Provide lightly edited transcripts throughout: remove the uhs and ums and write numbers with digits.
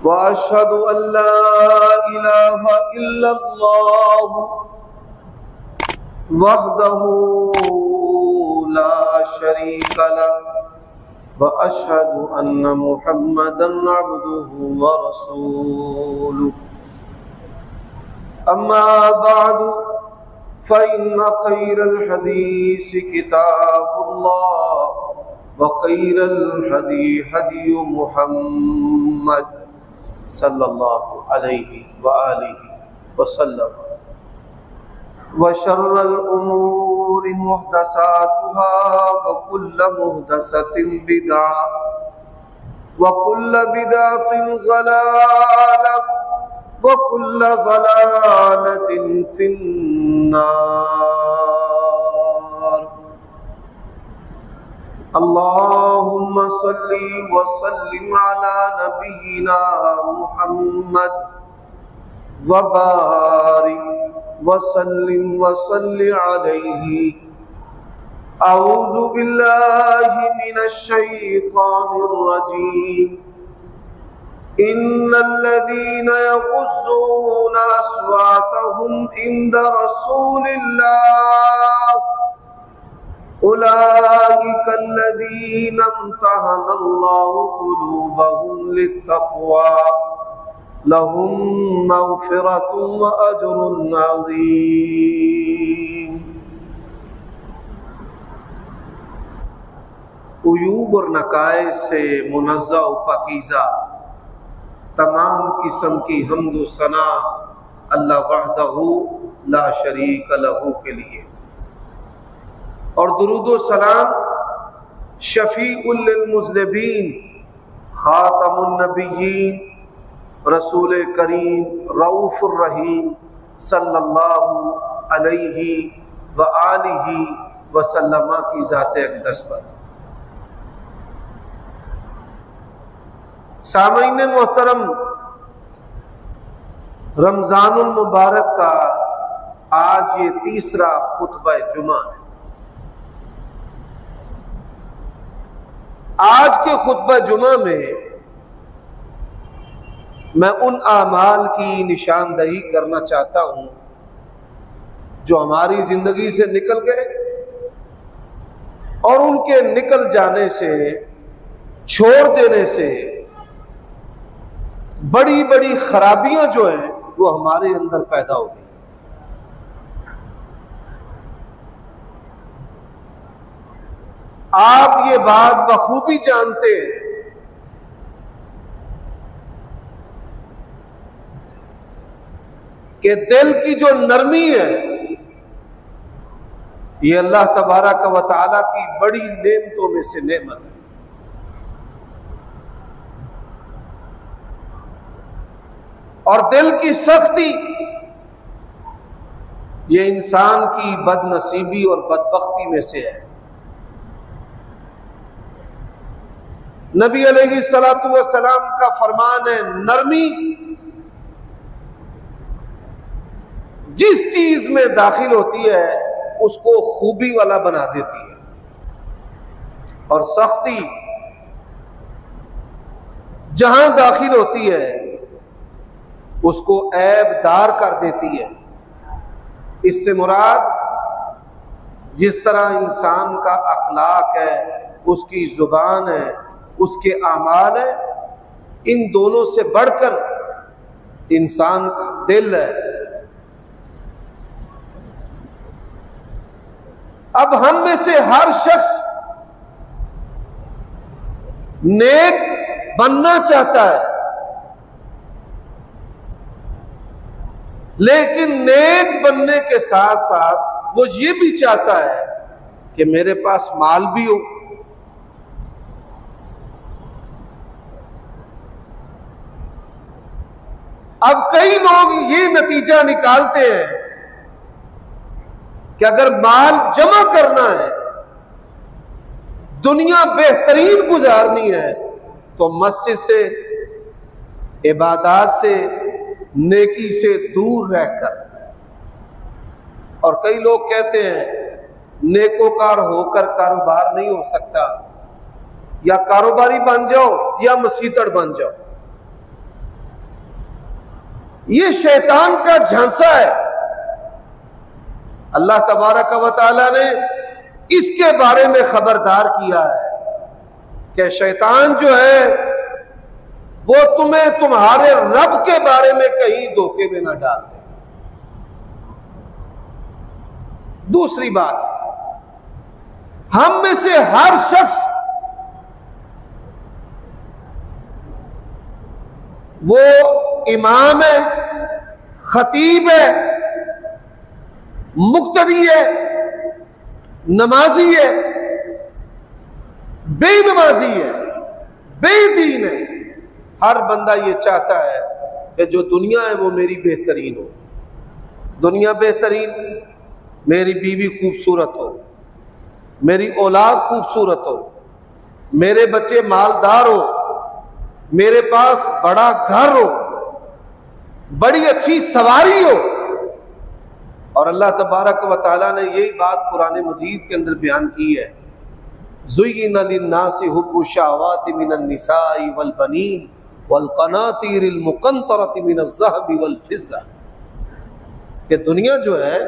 वअशहदु अल्ला इलाहा इल्लल्लाह वहदहु ला शरीका लह वअशहदु अन्न मुहम्मदन अब्दुहु व रसूलुहु। अम्मा बअदु फ़इन्न खैरल हदीस किताबुल्लाह व खैरल हदी हदी मुहम्मद सल्लल्लाहु अलैहि व आलिहि वसल्लम व शर्रल उमूरि मुहदसातुहा व कुल्ल मुहदसतिन बिदअ व कुल्ल बिदअतिन ज़लालह व कुल्ल ज़लालतिन फिन्नार। अल्लाहुम्मा सल्ली व सल्लिम अला नबियिना मुहम्मद व बारिक व सल्लिम व सल्लि अलैहि। अऊज़ु बिल्लाहि मिनश शैतानिर रजीम। इन्नल्लज़ीना यग़ुज़्ज़ूना अस्वातहुम इंद रसूलिल्लाह उलाइकल्लज़ीना इम्तहनल्लाहु क़ुलूबहुम लित्तक़वा लहुम मग़फ़िरतुन व अज्रुन अज़ीम। उयूब और नकाइस से मुनज़्ज़ह व पाकीज़ा तमाम किस्म की हम्द व सना अल्लाह वहदहू ला शरीक लहू के लिए, और दुरूद व सलाम शफ़ीउल लिल मुज़निबीन ख़ातमुन नबिय्यीन रसूल करीम रऊफ़ुर रहीम सल्लल्लाहु अलैहि व आलिहि वसल्लम की ज़ात अक़दस पर। सामईन मोहतरम, रमज़ानुल मुबारक का आज ये तीसरा खुतबा जुमा है। आज के खुतबा जुमा में मैं उन आमाल की निशानदही करना चाहता हूं जो हमारी जिंदगी से निकल गए और उनके निकल जाने से, छोड़ देने से बड़ी बड़ी खराबियां जो हैं वो हमारे अंदर पैदा हो गई। आप ये बात बखूबी जानते हैं कि दिल की जो नरमी है ये अल्लाह तबारक व तआला की बड़ी नेमतों में से नेमत है। और दिल की सख्ती ये इंसान की बदनसीबी और बदबख्ती में से है। नबी अलैहिस्सलातु वस्सलाम का फरमान है, नरमी जिस चीज में दाखिल होती है उसको खूबी वाला बना देती है, और सख्ती जहां दाखिल होती है उसको ऐबदार कर देती है। इससे मुराद जिस तरह इंसान का अखलाक है, उसकी जुबान है, उसके आमाल है, इन दोनों से बढ़कर इंसान का दिल है। अब हम में से हर शख्स नेक बनना चाहता है, लेकिन नेक बनने के साथ साथ वो ये भी चाहता है कि मेरे पास माल भी हो। अब कई लोग ये नतीजा निकालते हैं कि अगर माल जमा करना है, दुनिया बेहतरीन गुजारनी है, तो मस्जिद से, इबादत से, नेकी से दूर रहकर। और कई लोग कहते हैं नेकोकार होकर कारोबार नहीं हो सकता, या कारोबारी बन जाओ या मसीतड़ बन जाओ। ये शैतान का झांसा है। अल्लाह तबारक व तआला ने इसके बारे में खबरदार किया है कि शैतान जो है वो तुम्हें तुम्हारे रब के बारे में कहीं धोखे में ना डाल दे। दूसरी बात, हम में से हर शख्स वो इमाम है, खतीब है, मुक्तदी है, नमाजी है, बेनमाजी है, बेदीन है। हर बंदा ये चाहता है कि जो दुनिया है वो मेरी बेहतरीन हो, दुनिया बेहतरीन, मेरी बीवी खूबसूरत हो, मेरी औलाद खूबसूरत हो, मेरे बच्चे मालदार हो, मेरे पास बड़ा घर हो, बड़ी अच्छी सवारी हो। और अल्लाह तबारक व तआला ने यही बात कुरान मजीद के अंदर बयान की है, ज़ुय्यिना लिन्नासि हुब्बु शहवाति मिनन निसाइ वल बनीन वल क़नातीरिल मुक़ंतरति मिनज़ ज़हबि वल फ़िज़्ज़ा, कि दुनिया जो है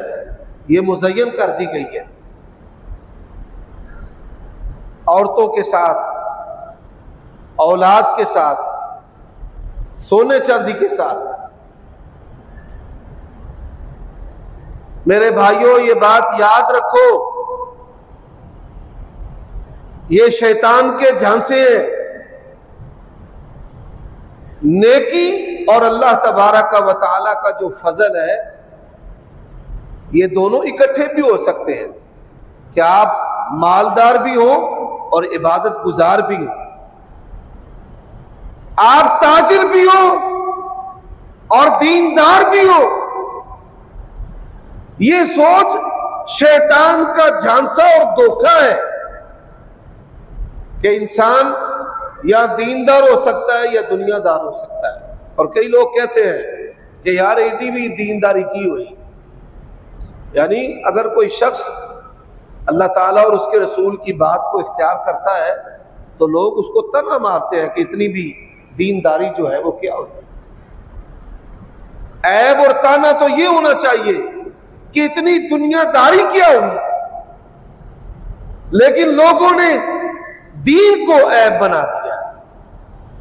ये मुज़य्यन कर दी गई है औरतों के साथ, औलाद के साथ, सोने चांदी के साथ। मेरे भाइयों, ये बात याद रखो, ये शैतान के झांसे हैं। नेकी और अल्लाह तबारक व तआला का जो फजल है, ये दोनों इकट्ठे भी हो सकते हैं कि आप मालदार भी हो और इबादत गुजार भी हो, आप ताजिर भी हो और दीनदार भी हो। ये सोच शैतान का झांसा और धोखा है कि इंसान या दीनदार हो सकता है या दुनियादार हो सकता है। और कई लोग कहते हैं कि यार एडी भी दीनदारी की हुई, यानी अगर कोई शख्स अल्लाह ताला और उसके रसूल की बात को इख्तियार करता है तो लोग उसको तना मारते हैं कि इतनी भी दीनदारी जो है वो क्या हुई। ऐब और ताना तो ये होना चाहिए कि इतनी दुनियादारी क्या हुई, लेकिन लोगों ने दीन को ऐब बना दिया।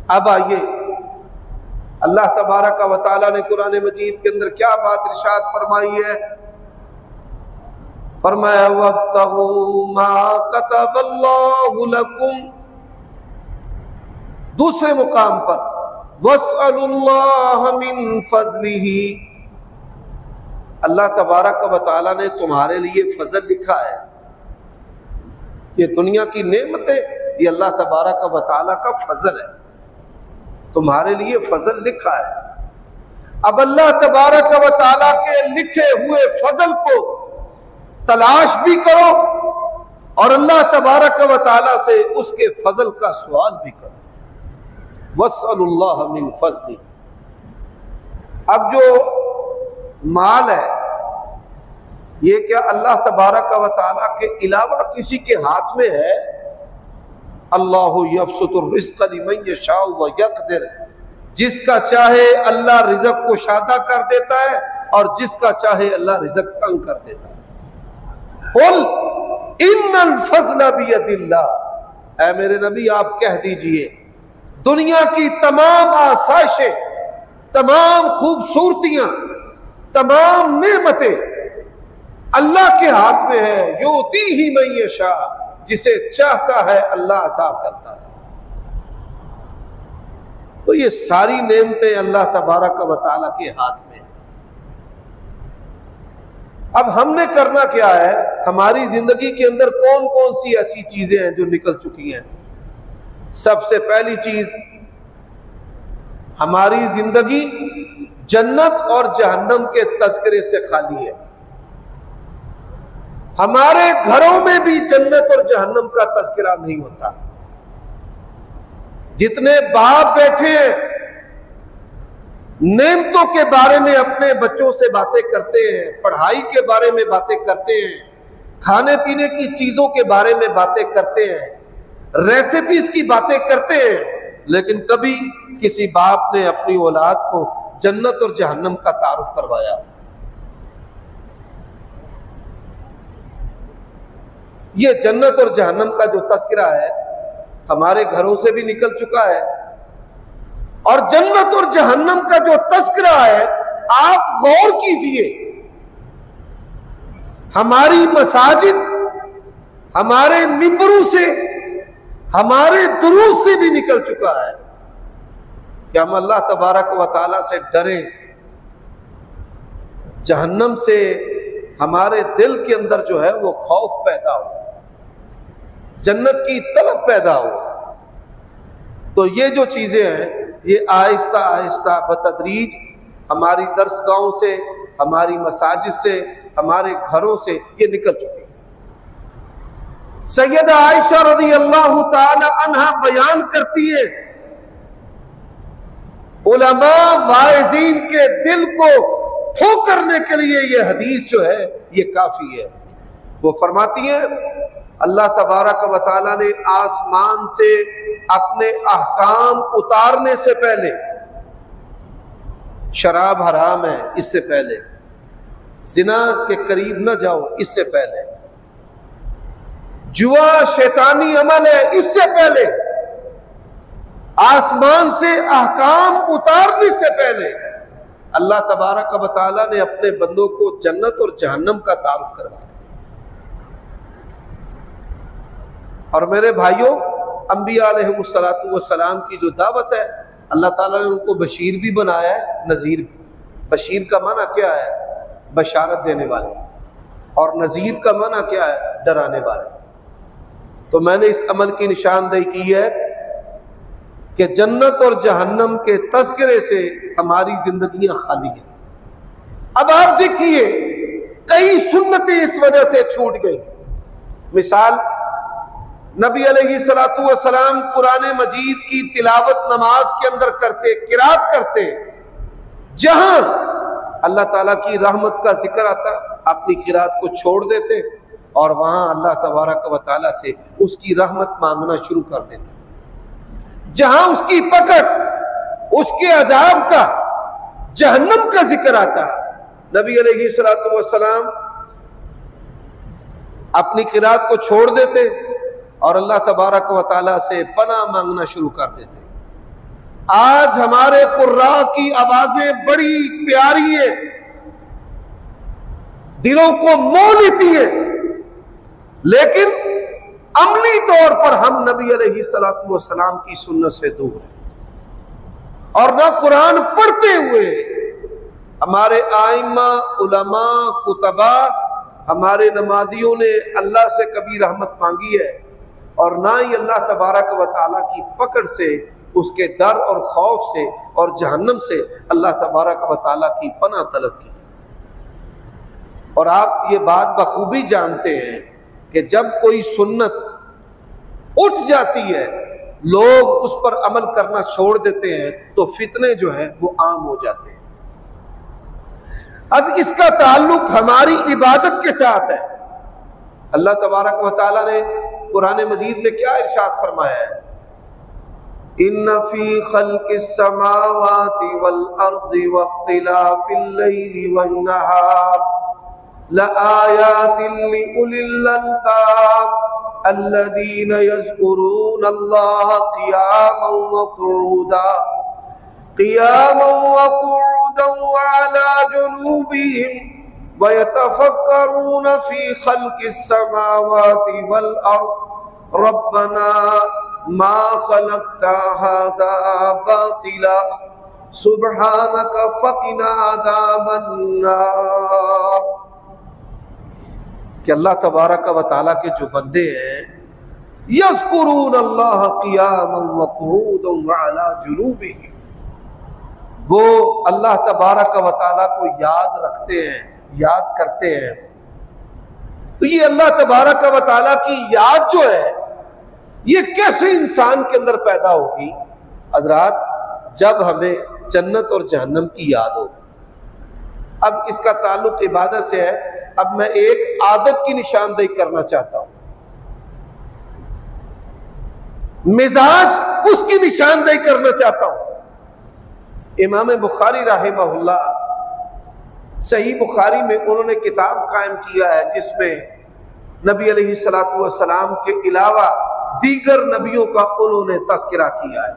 अब आइए, अल्लाह तबारक व तआला ने कुरान मजीद के अंदर क्या बात इरशाद फरमाई है। फरमाया वब्तगू मा कतबल्लाहु लकुम, दूसरे मुकाम पर वस्अलुल्लाह मिन फज़लिही, अल्लाह तबारक व तआला ने तुम्हारे लिए फजल लिखा है। ये दुनिया की नेमतें, ये अल्लाह तबारक व तआला का फजल है, तुम्हारे लिए फजल लिखा है। अब अल्लाह तबारक व तआला के लिखे हुए फजल को तलाश भी करो और अल्लाह तबारक व तआला से उसके फजल का सवाल भी करो। वस्अलुल्लाह मिन फज़लिही। अब जो माल है ये क्या अल्लाह तबारक व तआला के अलावा किसी के हाथ में है? अल्लाहु यबसुतुर रिज़्क़ लिमन यशाउ व यक़दिर, जिसका चाहे अल्लाह रिज़्क़ को शादा कर देता है और जिसका चाहे अल्लाह रिज़्क़ तंग कर देता है। कुल इन्नल फ़ज़्ल बियदिल्लाह, ऐ मेरे नबी आप कह दीजिए दुनिया की तमाम आसाइशें, तमाम खूबसूरतियां, तमाम नेमतें अल्लाह के हाथ में है। युतीही मन यशा, जिसे चाहता है अल्लाह अता करता है। तो ये सारी नेमतें अल्लाह तबारक व तआला के हाथ में। अब हमने करना क्या है? हमारी जिंदगी के अंदर कौन कौन सी ऐसी चीजें हैं जो निकल चुकी हैं? सबसे पहली चीज, हमारी जिंदगी जन्नत और जहन्नम के तज़किरे से खाली है। हमारे घरों में भी जन्नत और जहन्नम का तज़किरा नहीं होता। जितने बाप बैठे हैं नेमतों के बारे में अपने बच्चों से बातें करते हैं, पढ़ाई के बारे में बातें करते हैं, खाने पीने की चीजों के बारे में बातें करते हैं, रेसिपीज की बातें करते हैं, लेकिन कभी किसी बाप ने अपनी औलाद को जन्नत और जहन्नम का तारुफ करवाया। ये जन्नत और जहन्नम का जो तस्करा है हमारे घरों से भी निकल चुका है, और जन्नत और जहन्नम का जो तस्करा है, आप गौर कीजिए, हमारी मसाजिद, हमारे मिंबरों से, हमारे दुरूस से भी निकल चुका है कि हम अल्लाह तबारक व तआला से डरें, जहन्नम से हमारे दिल के अंदर जो है वो खौफ पैदा हो, जन्नत की तलब पैदा हो। तो ये जो चीजें हैं ये आहिस्ता आहिस्ता बतदरीज हमारी दरसगाहों से, हमारी मसाजिद से, हमारे घरों से ये निकल चुकी है। सैयदा आयशा रज़ी अल्लाह ताला अन्हा बयान करती है, उलमा वाइज़ीन के दिल को ठोकरने के लिए ये हदीस जो है ये काफी है। वो फरमाती है, अल्लाह तबारक व तआला ने आसमान से अपने अहकाम उतारने से पहले, शराब हराम है इससे पहले, जिना के करीब न जाओ इससे पहले, जुआ शैतानी अमल है इससे पहले, आसमान से अहकाम उतारने से पहले अल्लाह तबारक व तआला ने अपने बंदों को जन्नत और जहन्नम का तारुफ करवाया। और मेरे भाइयों, अंबिया अलैहिमुस्सलातु वस्सलाम की जो दावत है, अल्लाह ताला ने उनको बशीर भी बनाया है, नज़ीर भी। बशीर का माना क्या है? बशारत देने वाले, और नज़ीर का माना क्या है? डराने वाले। तो मैंने इस अमल की निशानदेही की है कि जन्नत और जहन्नम के तज़किरे से हमारी जिंदगियां खाली हैं। अब आप देखिए, कई सुन्नतें इस वजह से छूट गई। मिसाल, नबी अलैहिस्सलातु वस्सलाम कुरान मजीद की तिलावत नमाज के अंदर करते, किरात करते, जहां अल्लाह ताला की रहमत का जिक्र आता, अपनी किरात को छोड़ देते और वहां अल्लाह तबारक व तआला से उसकी रहमत मांगना शुरू कर देते। जहां उसकी पकड़, उसके अजाब का, जहन्नम का जिक्र आता, नबी अलैहिस्सलातु वस्सलाम अपनी किरात को छोड़ देते और अल्लाह तबारक व तआला से पनाह मांगना शुरू कर देते। आज हमारे कुर्रा की आवाजें बड़ी प्यारी है, दिलों को मोह लेती है, लेकिन अमली तौर पर हम नबी अलैहिस्सलातु वस्सलाम की सुन्नत से दूर हैं। और ना कुरान पढ़ते हुए हमारे आइम्मा, उलमा, खुतबा, हमारे नमाजियों ने अल्लाह से कभी रहमत मांगी है, और ना ही अल्लाह तबारक व तआला की पकड़ से, उसके डर और खौफ से और जहन्नम से अल्लाह तबारक व तआला की पनाह तलब की। और आप ये बात बखूबी जानते हैं कि जब कोई सुन्नत उठ जाती है, लोग उस पर अमल करना छोड़ देते हैं, तो फितने जो है वो आम हो जाते हैं। अब इसका ताल्लुक हमारी इबादत के साथ है। अल्लाह तबारक व तआला ने कुरान मजीद में क्या इरशाद फरमाया है? इन्ना फी खल्किस समावाति वल अर्ज़ि वख्तिलाफिल लैली वन नहार लआयातिन लिउलिल अल्बाब अल्लज़ीना यज़कुरून अल्लाह क़ियामन व क़ुऊदन व अला जुनूबिहिम व यतफ़क्करून फ़ी ख़ल्क़िस समावाति वल अर्ज़ रब्बना मा ख़लक़्ता हाज़ा बातिला सुब्हानक फ़क़िना अज़ाबन नार। कि अल्लाह तबारक व तआला के जो बंदे हैं, यज़कुरून अल्लाह क़ियामन व क़ुऊदन व अला जुनूबिहिम, वो अल्लाह तबारक व तआला को याद रखते हैं, याद करते हैं। तो ये अल्लाह तबारक व तआला की याद जो है, ये कैसे इंसान के अंदर पैदा होगी? हज़रात, जब हमें जन्नत और जहन्नम की याद हो। अब इसका ताल्लुक इबादत से है। अब मैं एक आदत की निशानदेही करना चाहता हूं, मिजाज उसकी निशानदेही करना चाहता हूं। इमाम बुखारी रहमहुल्लाह सही बुखारी में उन्होंने किताब कायम किया है जिसमें नबी अलैहिस्सलातु वस्सलाम के अलावा दीगर नबियों का उन्होंने तस्करा किया है,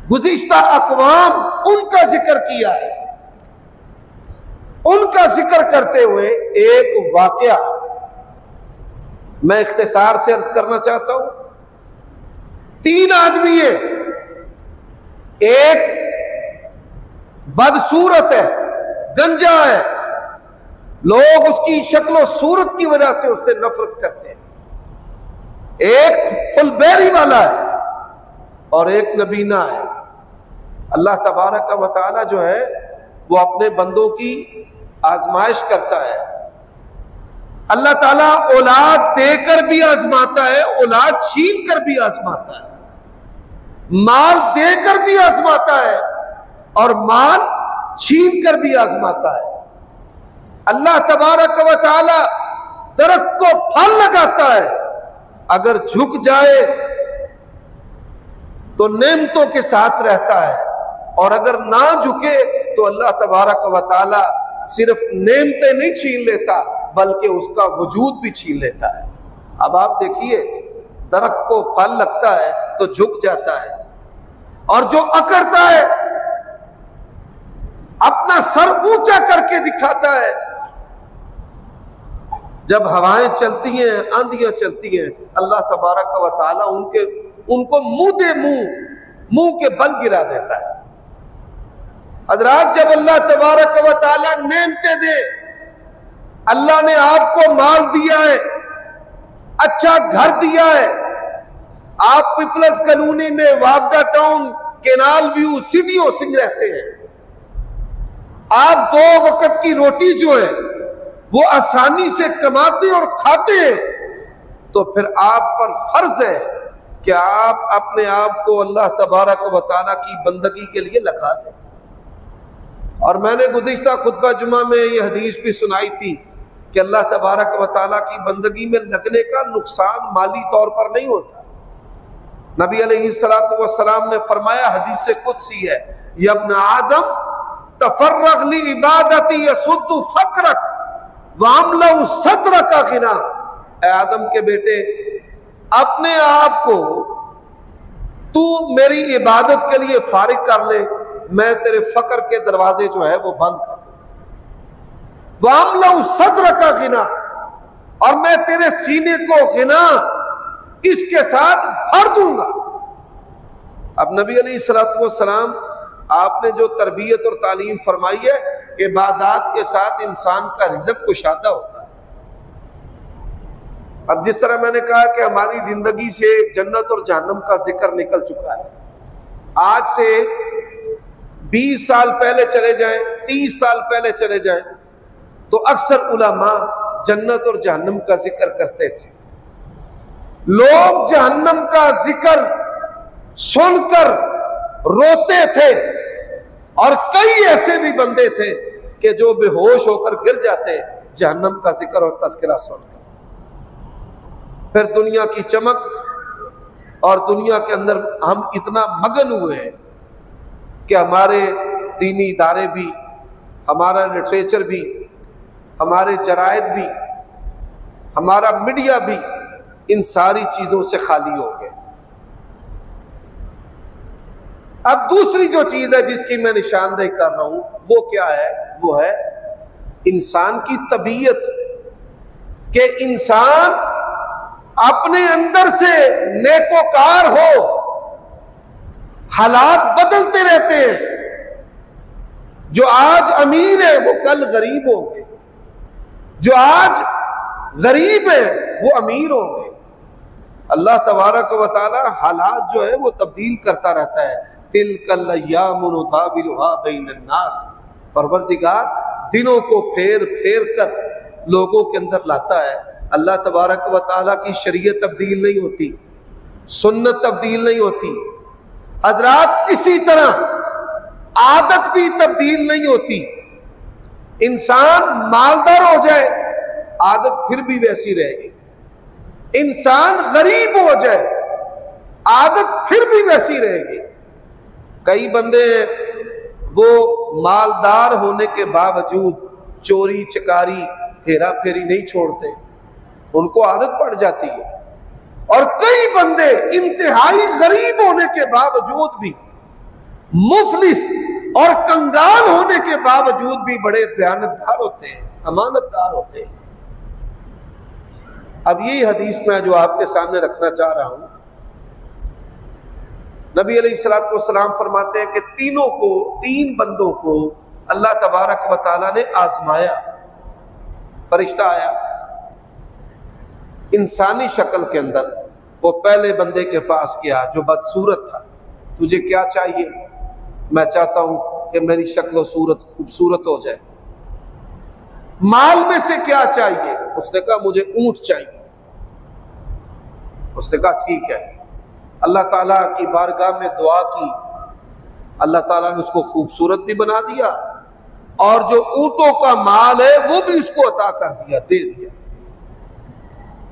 गुज़िश्ता अक़वाम उनका जिक्र किया है। उनका जिक्र करते हुए एक वाकया मैं इख्तिसार से अर्ज करना चाहता हूं। 3 आदमी है, एक बदसूरत है, गंजा है, लोग उसकी शक्ल सूरत की वजह से उससे नफरत करते हैं। एक फुलबेरी वाला है और एक नबीना है। अल्लाह तबारक व तआला जो है वो अपने बंदों की आजमाइश करता है। अल्लाह ताला औलाद देकर भी आजमाता है, औलाद छीन कर भी आजमाता है, माल देकर भी आजमाता है और माल छीन कर भी आजमाता है। अल्लाह तबारक व तआला दरख्त को फल लगाता है, अगर झुक जाए तो नेमतों के साथ रहता है और अगर ना झुके तो अल्लाह तबारक व तआला सिर्फ नेमतें नहीं छीन लेता बल्कि उसका वजूद भी छीन लेता है। अब आप देखिए, दरख्त को फल लगता है तो झुक जाता है और जो अकड़ता है अपना सर ऊंचा करके दिखाता है। जब हवाएं चलती हैं, आंधियां चलती हैं, अल्लाह तबारक व तआला उनको मुंह के बल गिरा देता है। हज़रात, जब अल्लाह तबारक व तआला नेमतें दे, अल्लाह ने आपको माल दिया है, अच्छा घर दिया है, आप पीपल्स कॉलोनी में, Vagda town, canal view, city housing रहते हैं, आप 2 वक्त की रोटी जो है वो आसानी से कमाते और खाते हैं, तो फिर आप पर फर्ज है कि आप अपने आप को अल्लाह तबारक व तआला की बंदगी के लिए लगा दें। और मैंने गुज़िश्ता खुतबा जुमा में यह हदीस भी सुनाई थी कि अल्लाह तबारक व तआला की बंदगी में लगने का नुकसान माली तौर पर नहीं होता। नबी अलैहिस्सलातु वस्सलाम ने फरमाया, हदीस कुदसी है, या इब्न आदम तफर्रग ली इबादती यसुद्दु फक़रक वामलउ सदरक गिना। ऐ आदम के बेटे, अपने आप को तू मेरी इबादत के लिए फारिग कर ले, मैं तेरे फकर के दरवाजे जो है वो बंद कर दूं। वामलउ सदरक गिना, और मैं तेरे सीने को गिना इसके साथ भर दूंगा। अब नबी अलैहिस्सलातु वस्सलाम आपने जो तरबियत और तालीम फरमाई है, इबादत के साथ इंसान का रिज़्क़ कुशादा होता है। अब जिस तरह मैंने कहा कि हमारी जिंदगी से जन्नत और जहन्नम का जिक्र निकल चुका है, आज से 20 साल पहले चले जाएं, 30 साल पहले चले जाएं, तो अक्सर उलमा जन्नत और जहन्नम का जिक्र करते थे। लोग जहन्नम का जिक्र सुनकर रोते थे और कई ऐसे भी बंदे थे कि जो बेहोश होकर गिर जाते जहन्नम का जिक्र और तज़किरा सुनकर। फिर दुनिया की चमक और दुनिया के अंदर हम इतना मगन हुए हैं कि हमारे दीनी इदारे भी, हमारा लिटरेचर भी, हमारे जरायद भी, हमारा मीडिया भी इन सारी चीजों से खाली हो गए। अब दूसरी जो चीज है जिसकी मैं निशानदेही कर रहा हूं वो क्या है? वो है इंसान की तबीयत, कि इंसान अपने अंदर से नेकोकार हो, हालात बदलते रहते हैं। जो आज अमीर है वो कल गरीब होंगे, जो आज गरीब है वो अमीर होंगे। अल्लाह तबारक व तआला हालात जो है वो तब्दील करता रहता है। तिलकल अय्यामु नुदाविलुहा बैनन नास, परवरदिगार दिनों को फेर फेर कर लोगों के अंदर लाता है। अल्लाह तबारक व तआला की शरीयत तब्दील नहीं होती, सुन्नत तब्दील नहीं होती। हज़रात, इसी तरह आदत भी तब्दील नहीं होती। इंसान मालदार हो जाए आदत फिर भी वैसी रहेगी, इंसान गरीब हो जाए आदत फिर भी वैसी रहेगी। कई बंदे वो मालदार होने के बावजूद चोरी चकारी हेरा फेरी नहीं छोड़ते, उनको आदत पड़ जाती है। और कई बंदे इंतहाई गरीब होने के बावजूद भी, मुफलिस और कंगाल होने के बावजूद भी बड़े दयानतदार होते हैं, अमानतदार होते हैं। अब यही हदीस मैं जो आपके सामने रखना चाह रहा हूं, नबी अलैहिस्सलातु वस्सलाम फरमाते हैं कि तीन बंदों को अल्लाह तबारक व तआला ने आजमाया। फरिश्ता आया इंसानी शक्ल के अंदर, वो पहले बंदे के पास गया जो बदसूरत था। तुझे क्या चाहिए? मैं चाहता हूं कि मेरी शक्ल सूरत खूबसूरत हो जाए। माल में से क्या चाहिए? उसने कहा मुझे ऊंट चाहिए। उसने कहा ठीक है। अल्लाह ताला की बारगाह में दुआ की, अल्लाह ताला ने उसको खूबसूरत भी बना दिया और जो ऊंटों का माल है वो भी उसको अता कर दिया, दे दिया।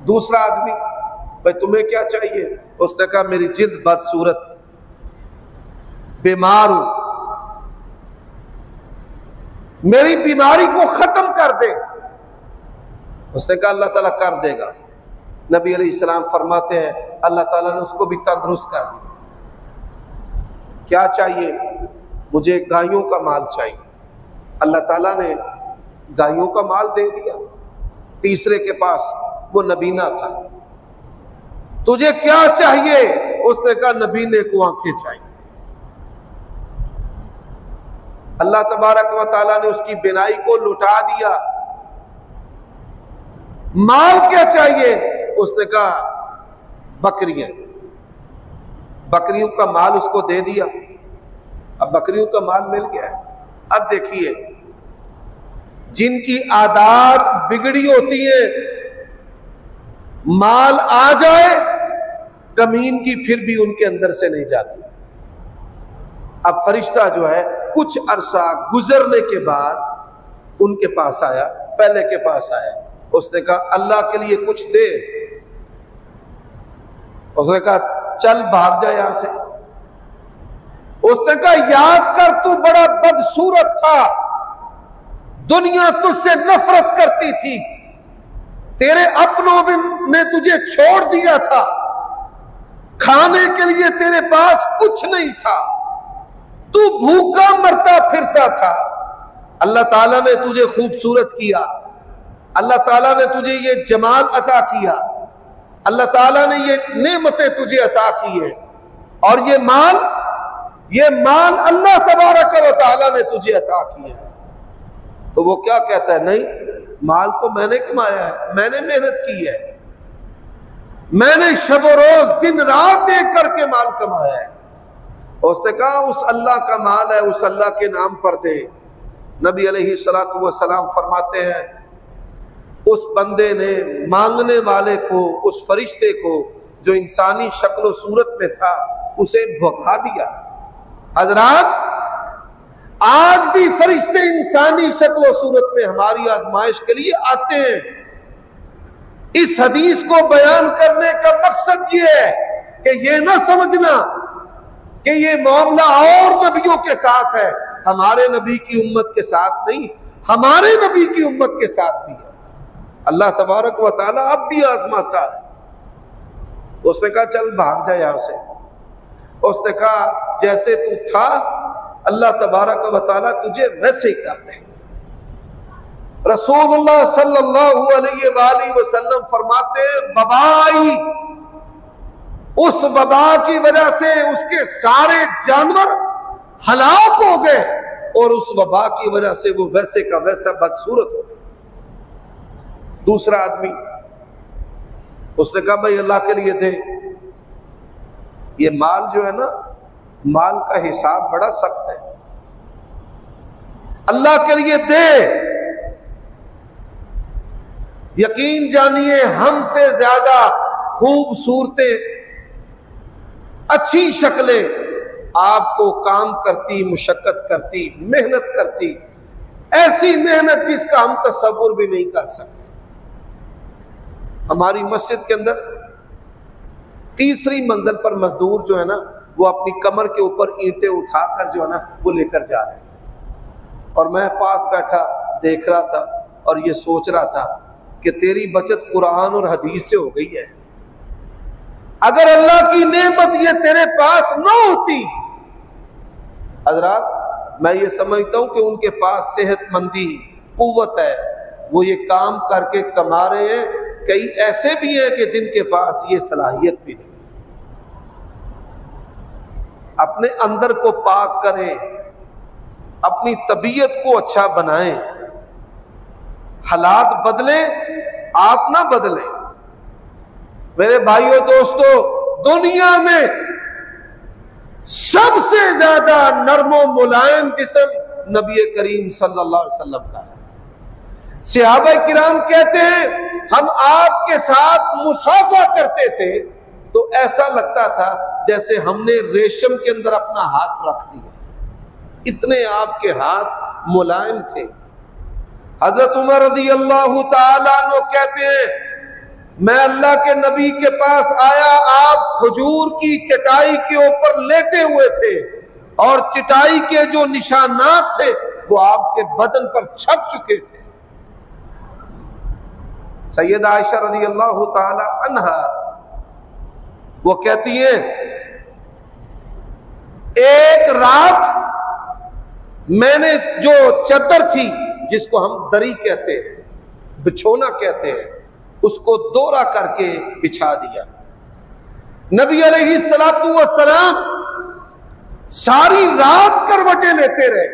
दूसरा आदमी, भाई तुम्हें क्या चाहिए? उसने कहा मेरी जिल्द बदसूरत, बीमार हूं, मेरी बीमारी को खत्म कर दे। उसने कहा अल्लाह ताला कर देगा। नबी अलैहिस्सलाम फरमाते हैं अल्लाह ताला ने उसको भी तंदुरुस्त कर दिया। क्या चाहिए? मुझे गायों का माल चाहिए। अल्लाह ताला ने गायों का माल दे दिया। तीसरे के पास वो नबीना था। तुझे क्या चाहिए? उसने कहा नबीने को आंखें चाहिए। अल्लाह तबारक व तआला ने उसकी बिनाई को लुटा दिया। माल क्या चाहिए? उसने कहा बकरियां। बकरियों का माल उसको दे दिया। अब बकरियों का माल मिल गया। अब देखिए, जिनकी आदत बिगड़ी होती है, माल आ जाए कमीन की फिर भी उनके अंदर से नहीं जाती। अब फरिश्ता जो है कुछ अरसा गुजरने के बाद उनके पास आया, पहले के पास आया। उसने कहा अल्लाह के लिए कुछ दे। उसने कहा चल भाग जा यहां से। उसने कहा याद कर तू बड़ा बदसूरत था, दुनिया तुझसे नफरत करती थी, तेरे अपनों ने तुझे छोड़ दिया था, खाने के लिए तेरे पास कुछ नहीं था, तू भूखा मरता फिरता था। अल्लाह ताला ने तुझे खूबसूरत किया, अल्लाह ताला ने तुझे ये जमाल अता किया, अल्लाह ताला ने ये नेमतें तुझे अता की है, और ये माल अल्लाह तबारक व तआला ने तुझे अता किया है। तो वो क्या कहता है? नहीं, माल तो मैंने कमाया है, मैंने मेहनत की है, मैंने शब रोज दिन रात एक करके माल कमाया है। उसने कहा उस अल्लाह का माल है, उस अल्लाह के नाम पर दे। नबी अलैहिस्सलातु वस्सलाम फरमाते हैं उस बंदे ने मांगने वाले को, उस फरिश्ते को जो इंसानी शक्ल सूरत में था, उसे भगा दिया। हजरात, आज भी फरिश्ते इंसानी शक्ल सूरत में हमारी आजमाइश के लिए आते हैं। इस हदीस को बयान करने का मकसद ये है कि ये ना समझना कि ये मामला और नबियों के साथ है, हमारे नबी की उम्मत के साथ नहीं, हमारे नबी की उम्मत के साथ भी है। अल्लाह तबारक व तआला अब भी आजमाता है। उसने कहा चल भाग जा यहां से। उसने कहा जैसे तू था अल्लाह तबारक व तआला तुझे वैसे ही कर दे। रसूलुल्लाह सल्लल्लाहु अलैहि वसल्लम फरमाते वबा आई, उस वबा की वजह से उसके सारे जानवर हलाक हो गए और उस वबा की वजह से वो वैसे का वैसा बदसूरत हो गया। दूसरा आदमी, उसने कहा भाई अल्लाह के लिए दे। ये माल जो है ना, माल का हिसाब बड़ा सख्त है, अल्लाह के लिए दे। यकीन जानिए हमसे ज्यादा खूबसूरतें, अच्छी शक्लें आपको काम करती, मुशक्कत करती, मेहनत करती, ऐसी मेहनत जिसका हम तसव्वुर भी नहीं कर सकते। हमारी मस्जिद के अंदर तीसरी मंजिल पर मजदूर जो है ना, वो अपनी कमर के ऊपर ईंटें उठाकर जो है ना वो लेकर जा रहे हैं। और मैं पास बैठा देख रहा था और ये सोच रहा था कि तेरी बचत कुरान और हदीस से हो गई है। अगर अल्लाह की नेमत ये तेरे पास न होती, हजरात मैं ये समझता हूं कि उनके पास सेहतमंदी कुव्वत है, वो ये काम करके कमा रहे हैं। कई ऐसे भी हैं कि जिनके पास ये सलाहियत भी नहीं। अपने अंदर को पाक करें, अपनी तबीयत को अच्छा बनाएं, हालात बदलें, आप ना बदलें। मेरे भाइयों दोस्तों, दुनिया में सबसे ज्यादा नरमो मुलायम जिस्म नबी करीम सल्लल्लाहु अलैहि वसल्लम का है। सहाबा किराम कहते हैं हम आपके साथ मुसाफा करते थे तो ऐसा लगता था जैसे हमने रेशम के अंदर अपना हाथ रख दिया, इतने आपके हाथ मुलायम थे। हजरत उमर रज़ी अल्लाह ताला अन्हु कहते हैं मैं अल्लाह के नबी के पास आया, आप खजूर की चटाई के ऊपर लेटे हुए थे और चटाई के जो निशानात थे वो आपके बदन पर छप चुके थे। सैयदा आयशा रज़ी अल्लाह ताला अन्हा वो कहती है एक रात मैंने जो चद्दर थी जिसको हम दरी कहते हैं, बिछोना कहते हैं, उसको दोहरा करके बिछा दिया। नबी अलैहिस्सलातु वस्सलाम सारी रात करवटें लेते रहे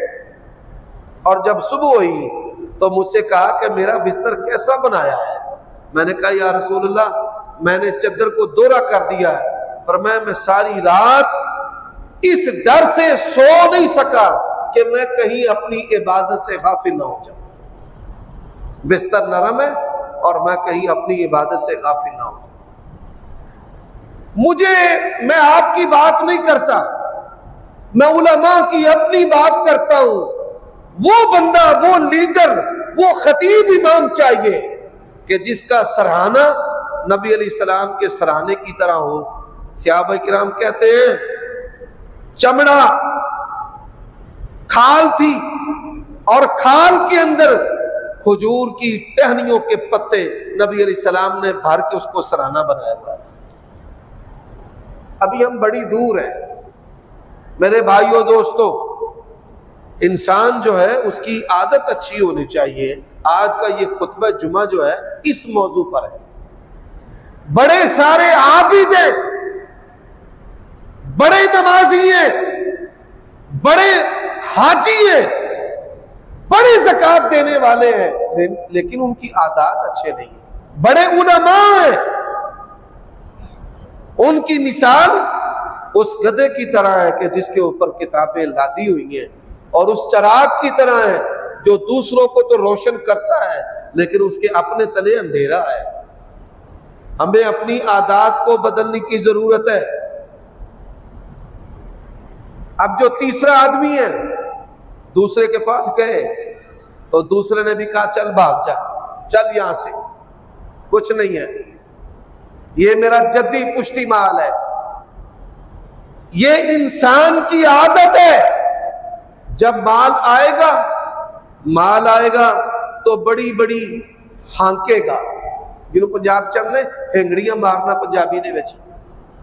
और जब सुबह हुई तो मुझसे कहा कि मेरा बिस्तर कैसा बनाया है। मैंने कहा या रसूलल्लाह मैंने चद्दर को दोहरा कर दिया है, पर मैं सारी रात इस डर से सो नहीं सका कि मैं कहीं अपनी इबादत से गाफिल ना हो जाऊं। बिस्तर नरम है और मैं कहीं अपनी इबादत से गाफिल ना हो जाऊं। मैं आपकी बात नहीं करता, मैं उलमा की अपनी बात करता हूं। वो बंदा, वो लीडर, वो खतीब इमाम चाहिए कि जिसका सराहना नबी अलैहिस्सलाम के सराहने की तरह हो। सहाबा किराम कहते हैं चमड़ा खाल थी और खाल के अंदर खजूर की टहनियों के पत्ते नबी अलैहिस्सलाम ने भर के उसको सराहना बनाया हुआ था। अभी हम बड़ी दूर हैं। मेरे भाइयों दोस्तों, इंसान जो है उसकी आदत अच्छी होनी चाहिए। आज का ये खुतबा जुमा जो है इस मौजू पर है। बड़े सारे आबिद हैं, बड़े नमाजी हैं, बड़े हाजी हैं, बड़े ज़कात देने वाले हैं, लेकिन उनकी आदत अच्छे नहीं है। बड़े उलमा हैं, उनकी मिसाल उस गधे की तरह है कि जिसके ऊपर किताबें लादी हुई हैं और उस चराग की तरह है जो दूसरों को तो रोशन करता है लेकिन उसके अपने तले अंधेरा है। हमें अपनी आदत को बदलने की जरूरत है। अब जो तीसरा आदमी है दूसरे के पास गए तो दूसरे ने भी कहा चल भाग जा, चल यहां से, कुछ नहीं है, ये मेरा जद्दी पुष्टि माल है। ये इंसान की आदत है, जब माल आएगा तो बड़ी बड़ी हांकेगा। जिन्हों पंजाब चलने हेंगड़ियां मारना पंजाबी दे विच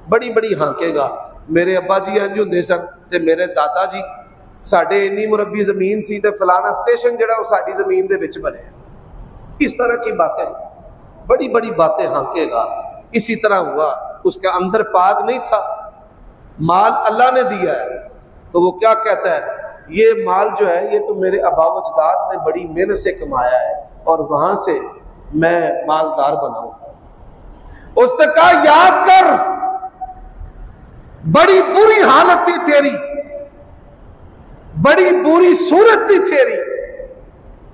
बड़ी बड़ी हांकेगा। मेरे अब्बा जी इंज हुंदे सन ते मेरे दादा जी, साडे इन्नी मुरब्बी जमीन सी ते फलाना स्टेशन जिहड़ा वो साडी जमीन दे विच बने। इस तरह की बातें, बड़ी बड़ी बातें हांकेगा। इसी तरह हुआ, उसके अंदर पाक नहीं था, माल अल्लाह ने दिया है तो वो क्या कहता है, ये माल जो है ये तो मेरे अबावजदाद ने बड़ी मेहनत से कमाया है और वहां से मैं मालदार बनाऊं। उसने कहा याद कर, बड़ी बुरी हालत थी तेरी, बड़ी बुरी सूरत थी तेरी,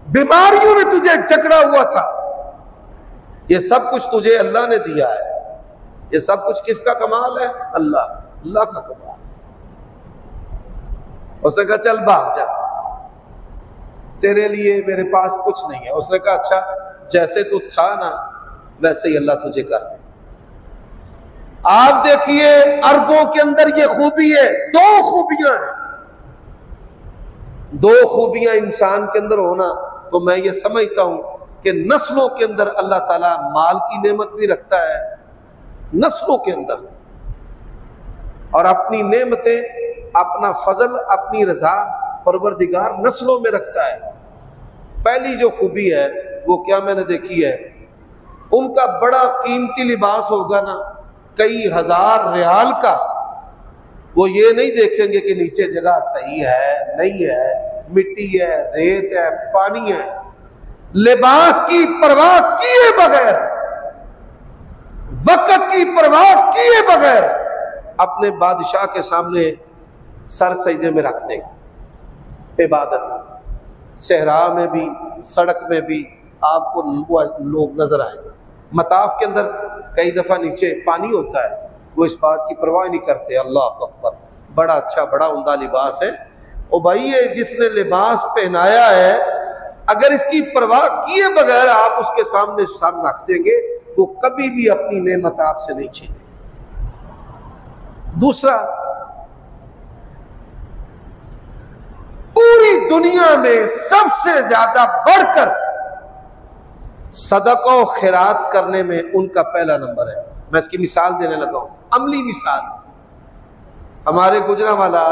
बीमारियों ने तुझे जकड़ा हुआ था, ये सब कुछ तुझे अल्लाह ने दिया है। ये सब कुछ किसका कमाल है? अल्लाह का कमाल। उसने कहा चल भाग जा, तेरे लिए मेरे पास कुछ नहीं है। उसने कहा अच्छा, जैसे तू था ना वैसे ही अल्लाह तुझे कर दे। आप देखिए अरबों के अंदर ये खूबी है, दो खूबियां हैं, दो खूबियां इंसान के अंदर होना, तो मैं ये समझता हूं कि नस्लों के अंदर अल्लाह ताला माल की नेमत भी रखता है, नस्लों के अंदर, और अपनी नेमतें, अपना फजल, अपनी रजा परवरदिगार नस्लों में रखता है। पहली जो खूबी है वो क्या मैंने देखी है, उनका बड़ा कीमती लिबास होगा ना, कई हजार रियाल का, वो ये नहीं देखेंगे कि नीचे जगह सही है नहीं है, मिट्टी है, रेत है, पानी है, लिबास की परवाह किए बगैर, वक्त की परवाह किए बगैर अपने बादशाह के सामने सर सजदे में रख देंगे। इबादत सहरा में भी, सड़क में भी आपको लोग नजर आएंगे। मताफ के अंदर कई दफा नीचे पानी होता है, वो इस बात की परवाह नहीं करते। अल्लाह अकबर, बड़ा अच्छा बड़ा उम्दा लिबास है। ओ भाई, ये जिसने लिबास पहनाया है, अगर इसकी परवाह किए बगैर आप उसके सामने सर रख देंगे, वो कभी भी अपनी नेमत आपसे नहीं छीने। दूसरा, पूरी दुनिया में सबसे ज्यादा बढ़कर सदका और खैरात करने में उनका पहला नंबर है। मैं इसकी मिसाल देने लगा हूं, अमली मिसाल। हमारे गुजरांवाला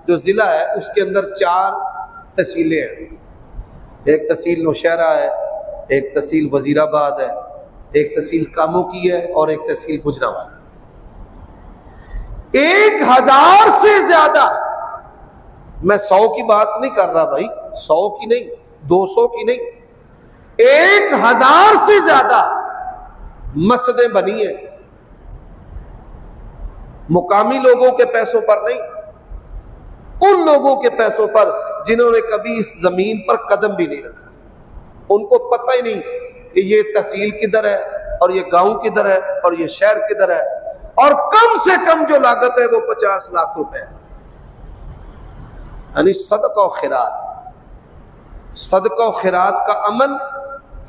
जो जिला है उसके अंदर 4 तहसीलें हैं। एक तहसील नौशहरा है, एक तहसील वजीराबाद है, एक तहसील कामों की है और एक तहसील गुजरांवाला। 1000 से ज्यादा, मैं 100 की बात नहीं कर रहा भाई, 100 की नहीं, 200 की नहीं, 1000 से ज्यादा मस्जिदें बनी है, मुकामी लोगों के पैसों पर नहीं, उन लोगों के पैसों पर जिन्होंने कभी इस जमीन पर कदम भी नहीं रखा। उनको पता ही नहीं कि ये तहसील किधर है और ये गांव किधर है और ये शहर किधर है, और कम से कम जो लागत है वो 50 लाख रुपए है। यानी सदका और खैरात, सदका और खैरात का अमल,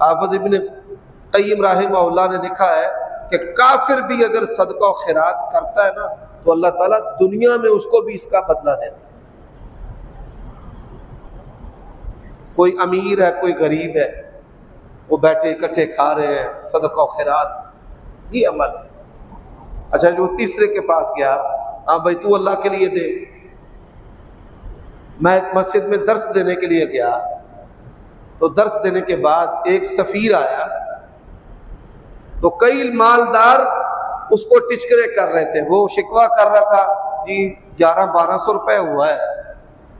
हाफिज इब्न क़य्यिम रहमहुल्लाह ने लिखा है कि काफिर भी अगर सदका और खैरात करता है ना, तो अल्लाह ताला दुनिया में उसको भी इसका बदला देता है। कोई अमीर है, कोई गरीब है, वो बैठे इकट्ठे खा रहे हैं, सदका और खैरात, ये अमल है। अच्छा, जो तीसरे के पास गया, हाँ भाई तू अल्लाह के लिए दे। मैं एक मस्जिद में दर्स देने के लिए गया, तो दर्स देने के बाद एक सफीर आया, तो कई मालदार उसको टिचकरे कर रहे थे। वो शिकवा कर रहा था, जी 1100-1200 रुपए हुआ है।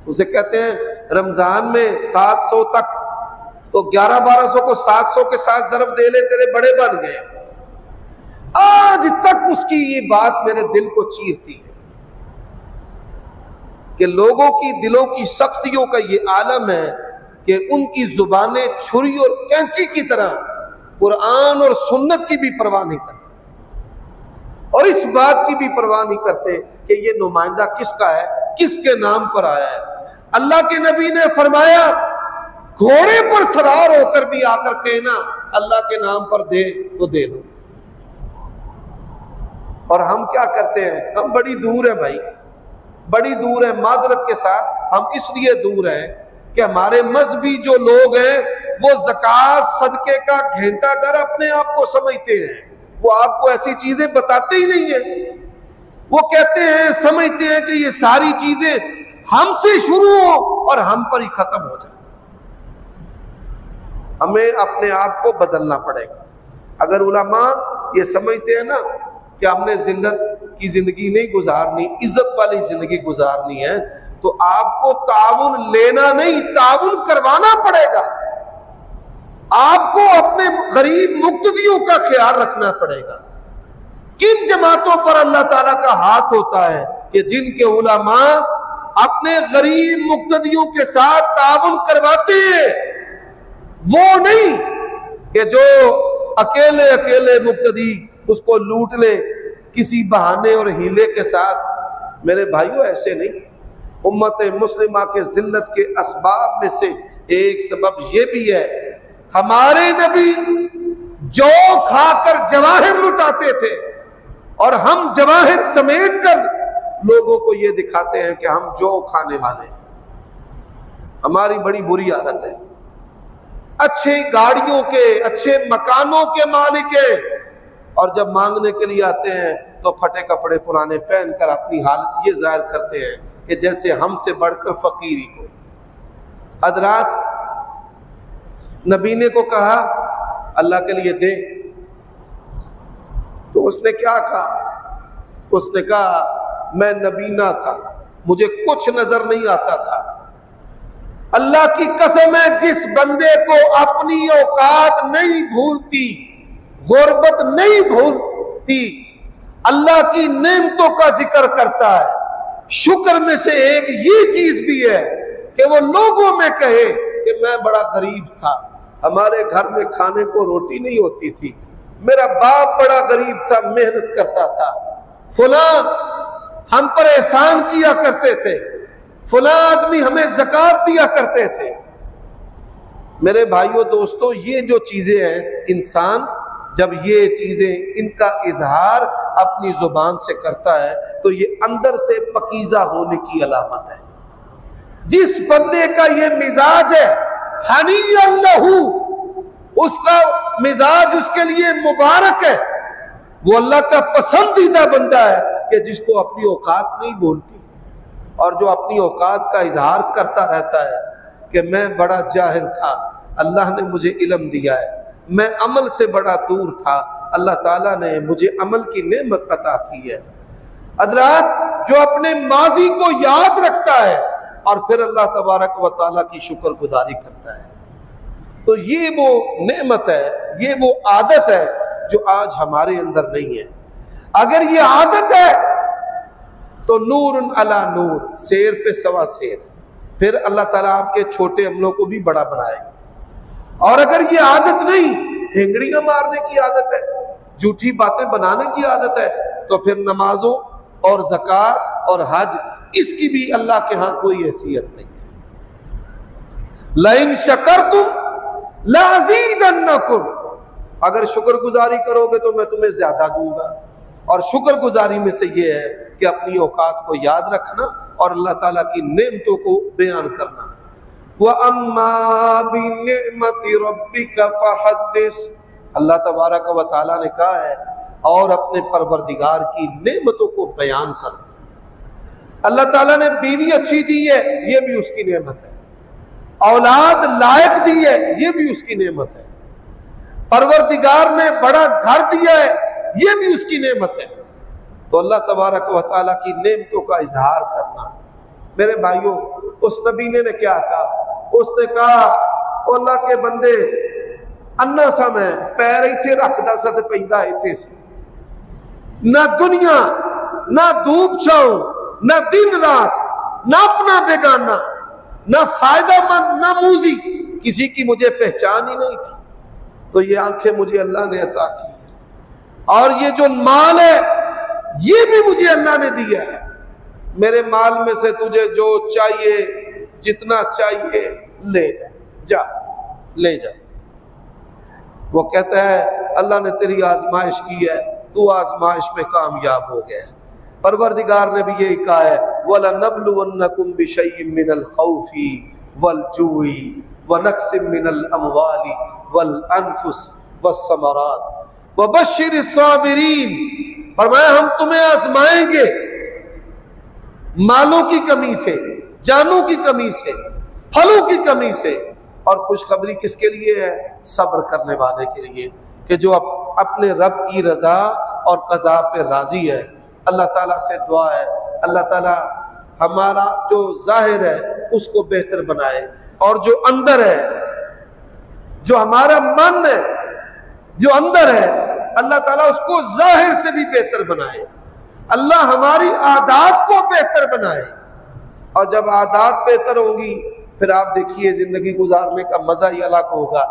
उसे कहते हैं रमजान में 700 तक, तो 1100-1200 को 700 के साथ ज़रब दे ले, तेरे बड़े बन गए। आज तक उसकी ये बात मेरे दिल को चीरती है कि लोगों की दिलों की सख्तियों का ये आलम है कि उनकी जुबानें छुरी और कैंची की तरह कुरान और सुन्नत की भी परवाह नहीं करते, और इस बात की भी परवाह नहीं करते कि ये नुमाइंदा किसका है, किसके नाम पर आया है। अल्लाह के नबी ने फरमाया, घोड़े पर सवार होकर भी आकर कहना अल्लाह के नाम पर दे तो दे दो। और हम क्या करते हैं, हम बड़ी दूर है भाई, बड़ी दूर है। माजरत के साथ हम इसलिए दूर हैं कि हमारे मजहबी जो लोग हैं वो ज़कात सदके का घंटाघर अपने आप को समझते हैं। वो आपको ऐसी चीजें बताते ही नहीं है। वो कहते हैं, समझते हैं कि ये सारी चीजें हमसे शुरू हो और हम पर ही खत्म हो जाए। हमें अपने आप को बदलना पड़ेगा। अगर उलमा ये समझते हैं ना कि हमने जिल्लत की जिंदगी नहीं गुजारनी, इज्जत वाली जिंदगी गुजारनी है, तो आपको ताउन लेना नहीं, ताउन करवाना पड़ेगा। आपको अपने गरीब मुक्तदियों का ख्याल रखना पड़ेगा। किन जमातों पर अल्लाह ताला का हाथ होता है कि जिनके उलमा अपने गरीब मुक्तदियों के साथ ताउन करवाते हैं, वो नहीं कि जो अकेले अकेले मुक्तदी उसको लूट ले किसी बहाने और हीले के साथ। मेरे भाइयों, ऐसे नहीं। उम्मत मुस्लिमा के जिल्लत के असबाब में से एक सबब यह भी है, हमारे नबी जौ खाकर जवाहिर लुटाते थे, और हम जवाहिर समेट कर लोगों को ये दिखाते हैं कि हम जो खाने वाले हैं। हमारी बड़ी बुरी आदत है। अच्छी गाड़ियों के, अच्छे मकानों के मालिक है, और जब मांगने के लिए आते हैं तो फटे कपड़े पुराने पहनकर अपनी हालत ये जाहिर करते हैं कि जैसे हमसे बढ़कर फकीरी को। हजरात, नबी ने को कहा अल्लाह के लिए दे, तो उसने क्या कहा? उसने कहा मैं नबीना था, मुझे कुछ नजर नहीं आता था। अल्लाह की कसम है, जिस बंदे को अपनी औकात नहीं भूलती, गुर्बत नहीं भूलती, अल्लाह की नेमतों का जिक्र करता है। शुक्र में से एक ये चीज भी है कि वो लोगों में कहे कि मैं बड़ा गरीब था, हमारे घर में खाने को रोटी नहीं होती थी, मेरा बाप बड़ा गरीब था, मेहनत करता था, फुला हम पर एहसान किया करते थे, फुला आदमी हमें ज़कात दिया करते थे। मेरे भाइयों दोस्तों, ये जो चीजें हैं, इंसान जब ये चीजें इनका इजहार अपनी जुबान से करता है तो ये अंदर से पकीजा होने की अलामत है। जिस बंदे का ये मिजाज है हनीअन लहू, उसका मिजाज उसके लिए मुबारक है, वो अल्लाह का पसंदीदा बंदा है कि जिसको अपनी औकात नहीं बोलती और जो अपनी औकात का इजहार करता रहता है कि मैं बड़ा जाहिल था, अल्लाह ने मुझे इल्म दिया है, मैं अमल से बड़ा दूर था, अल्लाह ताला ने मुझे अमल की नेमत अता की है। हज़रात, जो अपने माजी को याद रखता है और फिर अल्लाह तबारक व तआला की शुक्रगुजारी करता है, तो ये वो नेमत है, ये वो आदत है जो आज हमारे अंदर नहीं है। अगर ये आदत है तो नूर अला नूर, शेर पे सवा शेर, फिर अल्लाह ताला आपके छोटे अमलों को भी बड़ा बनाएगा। और अगर ये आदत नहीं, हेंगड़ियां मारने की आदत है, झूठी बातें बनाने की आदत है, तो फिर नमाजों और ज़कात और हज, इसकी भी अल्लाह के यहां कोई हैसियत नहीं है। लइन शकरतुम लाज़ीदन्नकुम, अगर शुक्रगुजारी करोगे तो मैं तुम्हें ज्यादा दूंगा। और शुक्रगुजारी में से ये है कि अपनी औकात को याद रखना और अल्लाह ताला की नेमतों को बयान करना। व अम्मा बिनिअमति रब्बिका फहद्दिस, अल्लाह तबारक व तआला ने कहा है, और अपने परवरदिगार की नेमतों को बयान कर। अल्लाह ताला ने बीवी अच्छी दी है, ये भी उसकी नेमत है, औलाद लायक दी है, ये भी उसकी नेमत है, परवरदिगार ने बड़ा घर दिया है, ये भी उसकी नेमत है। तो अल्लाह तबारक व तआला की नेमतों का इजहार करना। मेरे भाइयों, उस नबी ने क्या कहा? उसने कहा, अल्लाह के बंदे, अन्ना सा मैं पैर इथे रखदा सा ते पैंदा इथे सी, ना दुनिया, ना धूप छाओ, ना दिन रात, ना अपना बेगाना, ना फायदा मंद, ना मूजी, किसी की मुझे पहचान ही नहीं थी। तो ये आंखें मुझे अल्लाह ने अता की, और ये जो माल है ये भी मुझे अल्लाह ने दिया है। मेरे माल में से तुझे जो चाहिए, जितना चाहिए ले जा ले जा। वो कहता है अल्लाह ने तेरी आजमाइश की है, तू आजमाइश में कामयाब हो गया। परवरदिगार ने भी यही कहा है, वला नब्लुवन्नकुम बिशैइन मिनल खौफी वल जूई व नक्सिम मिनल अमवाली वल अनफुस वस्समरात वबश्शिरिस साबिरीन। फरमाया हम तुम्हें आजमाएंगे मालों की कमी से, जानों की कमी से, फलों की कमी से, और खुशखबरी किसके लिए है? सब्र करने वाले के लिए, कि जो अपने रब की रजा और कज़ा पे राजी है। अल्लाह ताला से दुआ है, अल्लाह ताला हमारा जो जाहिर है उसको बेहतर बनाए, और जो अंदर है, जो हमारा मन है, जो अंदर है, अल्लाह ताला उसको जाहिर से भी बेहतर बनाए। अल्लाह हमारी आदत को बेहतर बनाए, और जब आदत बेहतर होगी फिर आप देखिए जिंदगी गुजारने का मजा ही अलग होगा।